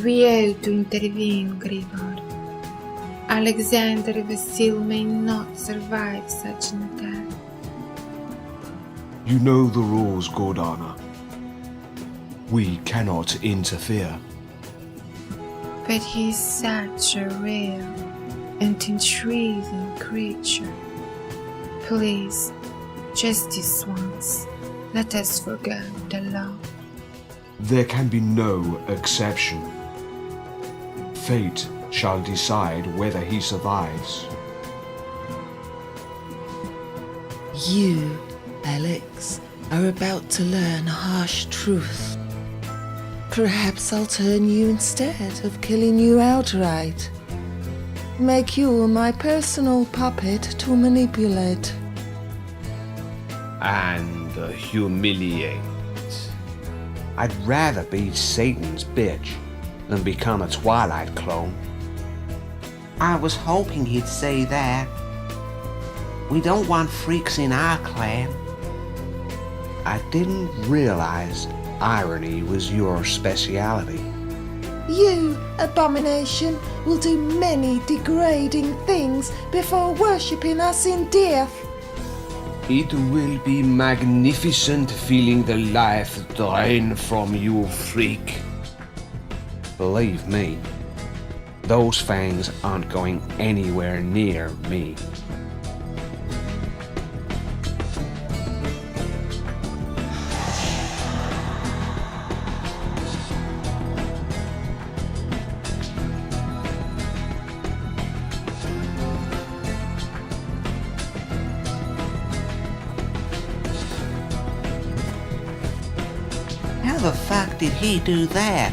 We owe to intervene, Grigor. Alexander Vasile may not survive such an attack. You know the rules, Gordana. We cannot interfere. But he is such a rare and intriguing creature. Please, just this once, let us forgo the law. There can be no exception. Fate shall decide whether he survives. You, Alex, are about to learn harsh truth. Perhaps I'll turn you instead of killing you outright. Make you my personal puppet to manipulate. And humiliate. I'd rather be Satan's bitch than become a Twilight clone. I was hoping he'd say that. We don't want freaks in our clan. I didn't realize irony was your speciality. You, abomination, will do many degrading things before worshipping us in death. It will be magnificent feeling the life drain from you, freak. Believe me, those fangs aren't going anywhere near me. How the fuck did he do that?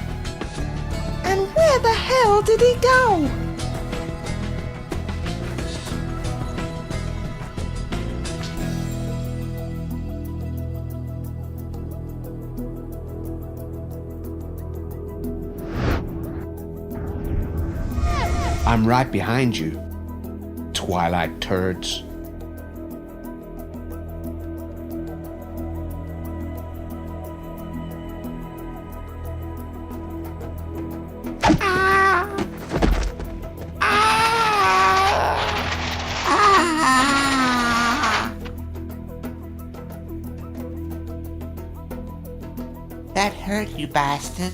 And where the hell did he go? I'm right behind you, Twilight turds. That hurt, you bastard.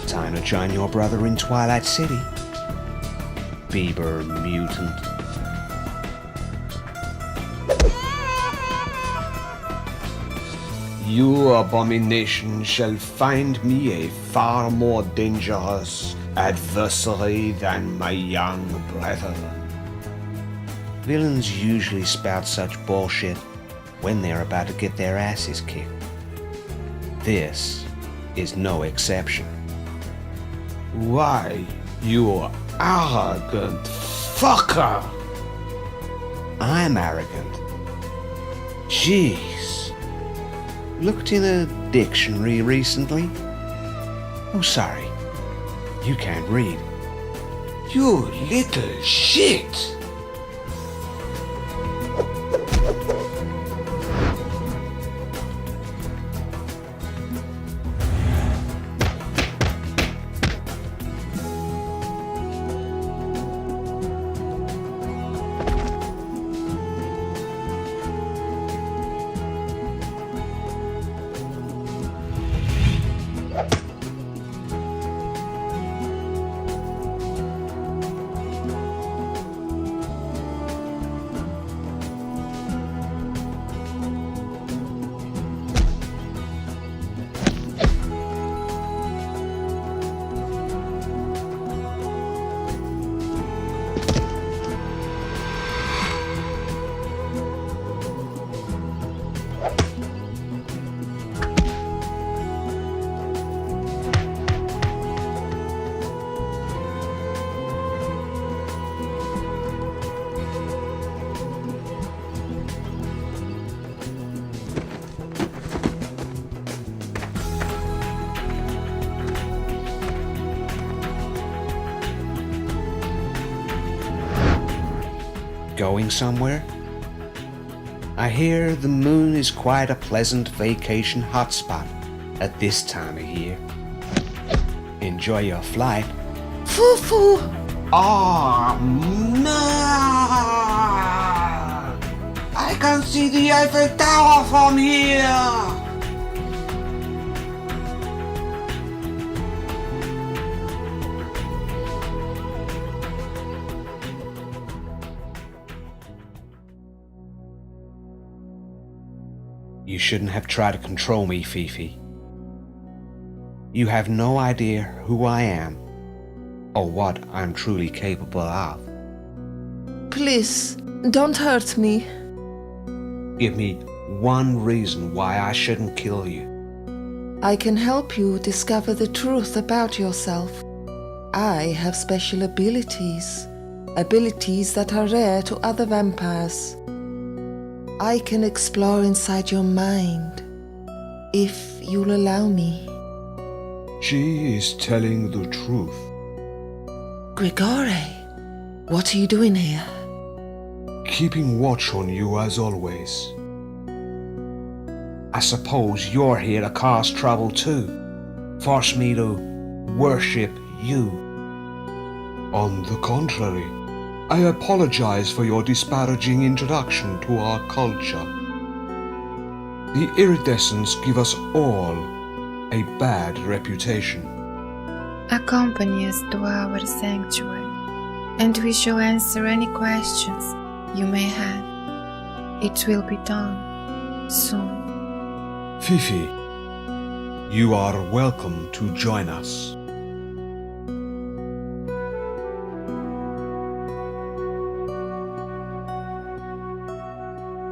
Time to join your brother in Twilight City, Bieber mutant. Your abomination shall find me a far more dangerous adversary than my young brethren. Villains usually spout such bullshit when they're about to get their asses kicked. This is no exception. Why, you arrogant fucker! I'm arrogant. Jeez. Looked in a dictionary recently. Oh, sorry. You can't read. You little shit! going somewhere? I hear the moon is quite a pleasant vacation hotspot at this time of year. Enjoy your flight. Foo-foo! Oh, no! I can see the Eiffel Tower from here! You shouldn't have tried to control me, Fifi. You have no idea who I am or what I'm truly capable of. Please, don't hurt me. Give me one reason why I shouldn't kill you. I can help you discover the truth about yourself. I have special abilities that are rare to other vampires. I can explore inside your mind, if you'll allow me. She is telling the truth. Grigore, what are you doing here? Keeping watch on you as always. I suppose you're here to cause trouble too. Force me to worship you. On the contrary, I apologize for your disparaging introduction to our culture. The iridescents give us all a bad reputation. Accompany us to our sanctuary, and we shall answer any questions you may have. It will be done soon. Fifi, you are welcome to join us.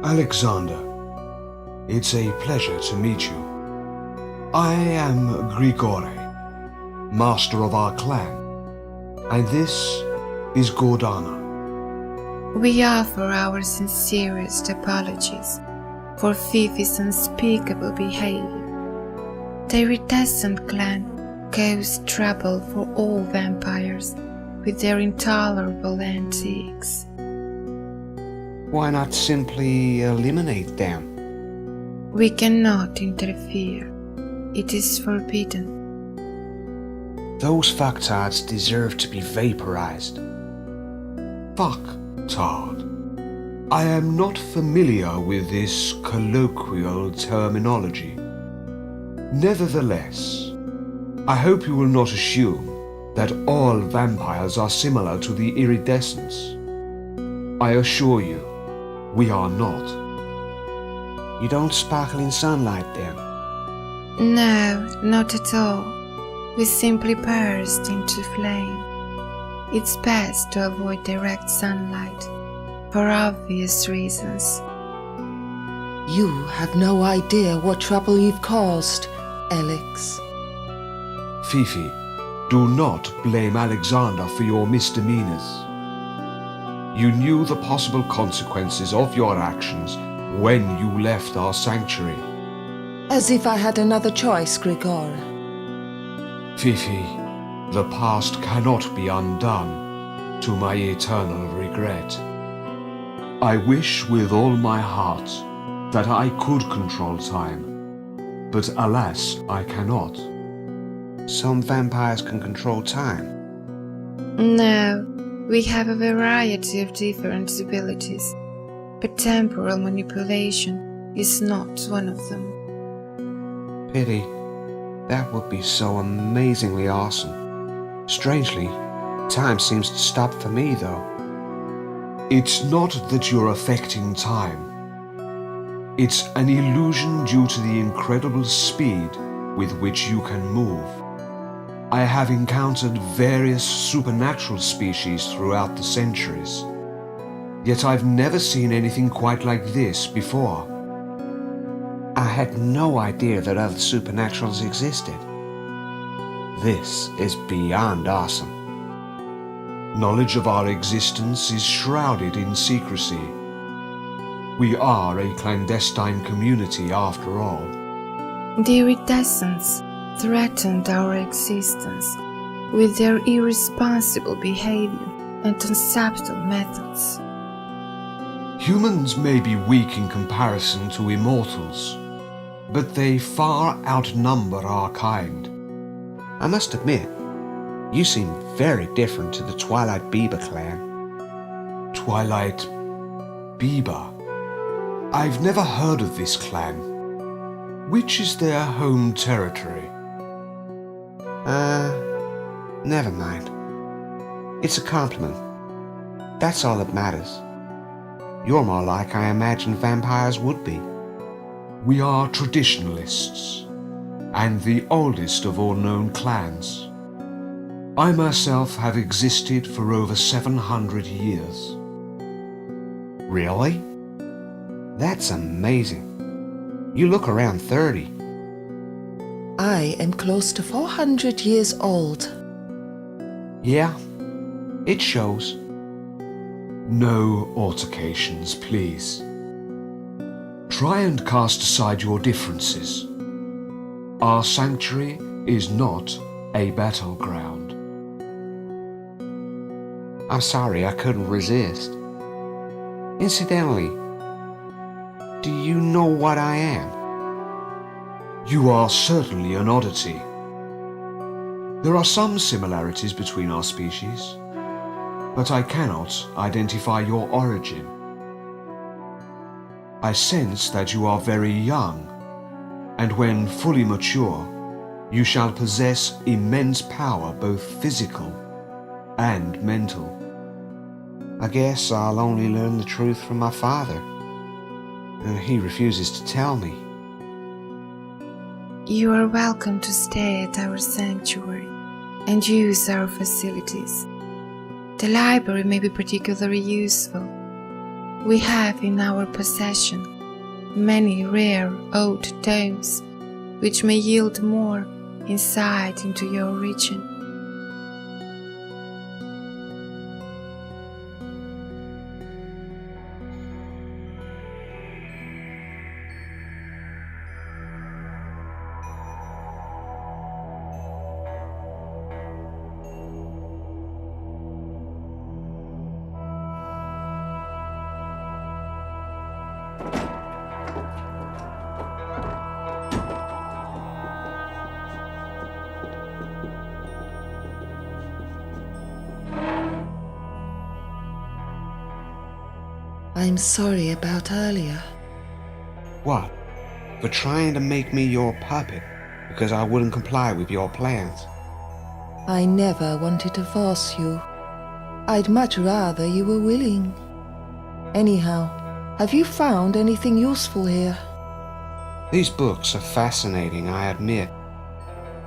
Alexander, it's a pleasure to meet you. I am Grigore, master of our clan, and this is Gordana. We offer our sincerest apologies for Fifi's unspeakable behavior. The iridescent clan caused trouble for all vampires with their intolerable antics. Why not simply eliminate them? We cannot interfere. It is forbidden. Those fucktards deserve to be vaporized. Fucktard. I am not familiar with this colloquial terminology. Nevertheless, I hope you will not assume that all vampires are similar to the iridescents. I assure you, we are not. You don't sparkle in sunlight then? No, not at all. We simply burst into flame. It's best to avoid direct sunlight, for obvious reasons. You have no idea what trouble you've caused, Alex. Fifi, do not blame Alexander for your misdemeanors. You knew the possible consequences of your actions when you left our sanctuary. As if I had another choice, Grigore. Fifi, the past cannot be undone, to my eternal regret. I wish with all my heart that I could control time, but alas, I cannot. Some vampires can control time. No, we have a variety of different abilities, but temporal manipulation is not one of them. Pity. That would be so amazingly awesome. Strangely, time seems to stop for me though. It's not that you're affecting time. It's an illusion due to the incredible speed with which you can move. I have encountered various supernatural species throughout the centuries, yet I've never seen anything quite like this before. I had no idea that other supernaturals existed. This is beyond awesome. Knowledge of our existence is shrouded in secrecy. We are a clandestine community after all. The iridescents threatened our existence with their irresponsible behavior and unsubtle methods. Humans may be weak in comparison to immortals, but they far outnumber our kind. I must admit, you seem very different to the Twilight Bieber clan. Twilight Bieber? I've never heard of this clan. Which is their home territory? Never mind. It's a compliment. That's all that matters. You're more like I imagined vampires would be. We are traditionalists, and the oldest of all known clans. I myself have existed for over 700 years. Really? That's amazing. You look around 30. I am close to 400 years old. Yeah, it shows. No altercations, please. Try and cast aside your differences. Our sanctuary is not a battleground. I'm sorry I couldn't resist. Incidentally, do you know what I am? You are certainly an oddity. There are some similarities between our species, but I cannot identify your origin. I sense that you are very young, and when fully mature, you shall possess immense power, both physical and mental. I guess I'll only learn the truth from my father, and he refuses to tell me. You are welcome to stay at our sanctuary and use our facilities. The library may be particularly useful. We have in our possession many rare old tomes which may yield more insight into your region. I'm sorry about earlier. What? For trying to make me your puppet because I wouldn't comply with your plans? I never wanted to force you. I'd much rather you were willing. Anyhow, have you found anything useful here? These books are fascinating, I admit.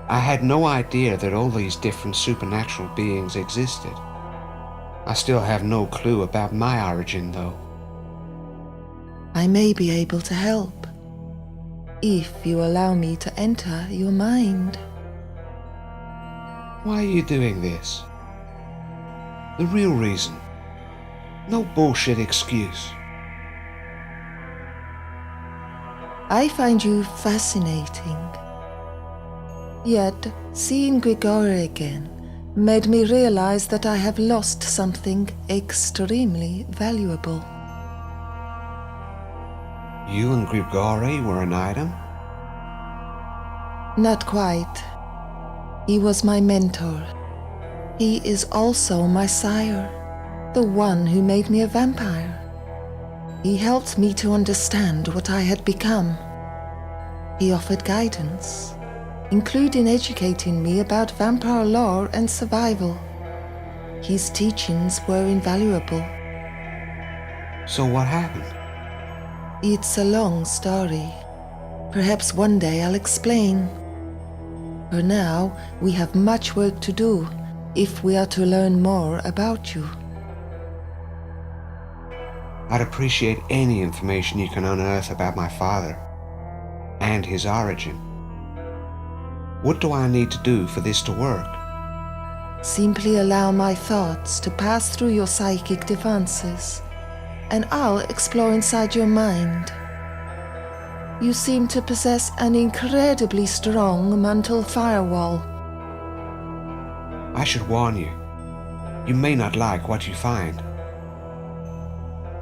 I had no idea that all these different supernatural beings existed. I still have no clue about my origin, though. I may be able to help, if you allow me to enter your mind. Why are you doing this? The real reason. No bullshit excuse. I find you fascinating. Yet, seeing Grigori again made me realize that I have lost something extremely valuable. You and Grigori were an item? Not quite. He was my mentor. He is also my sire, the one who made me a vampire. He helped me to understand what I had become. He offered guidance, including educating me about vampire lore and survival. His teachings were invaluable. So what happened? It's a long story. Perhaps one day I'll explain. For now, we have much work to do if we are to learn more about you. I'd appreciate any information you can unearth about my father and his origin. What do I need to do for this to work? Simply allow my thoughts to pass through your psychic defenses, and I'll explore inside your mind. You seem to possess an incredibly strong mental firewall. I should warn you. You may not like what you find.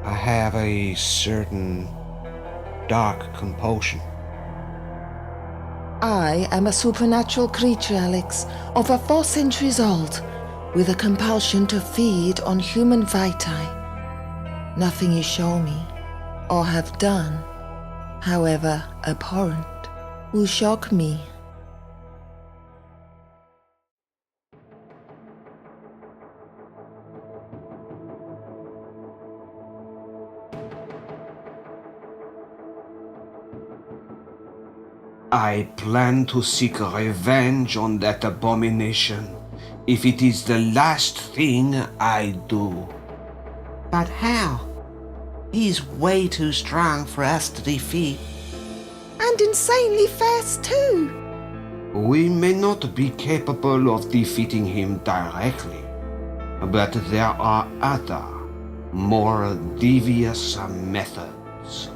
I have a certain dark compulsion. I am a supernatural creature, Alex, over 4 centuries old, with a compulsion to feed on human vitae. Nothing you show me, or have done, however abhorrent, will shock me. I plan to seek revenge on that abomination, if it is the last thing I do. But how? He's way too strong for us to defeat. And insanely fast, too. We may not be capable of defeating him directly, but there are other, more devious methods.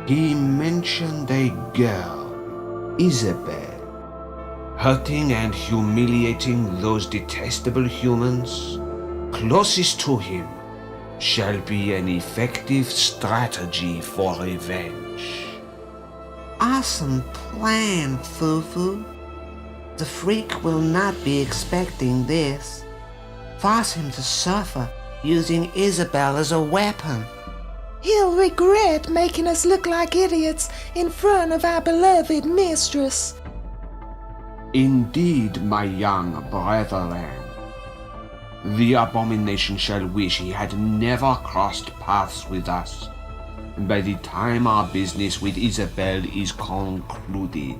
He mentioned a girl, Isabel, hurting and humiliating those detestable humans closest to him shall be an effective strategy for revenge. Awesome plan, Fufu. The freak will not be expecting this. Force him to suffer using Isabel as a weapon. He'll regret making us look like idiots in front of our beloved mistress. Indeed, my young brethren, the abomination shall wish he had never crossed paths with us by the time our business with Isabel is concluded.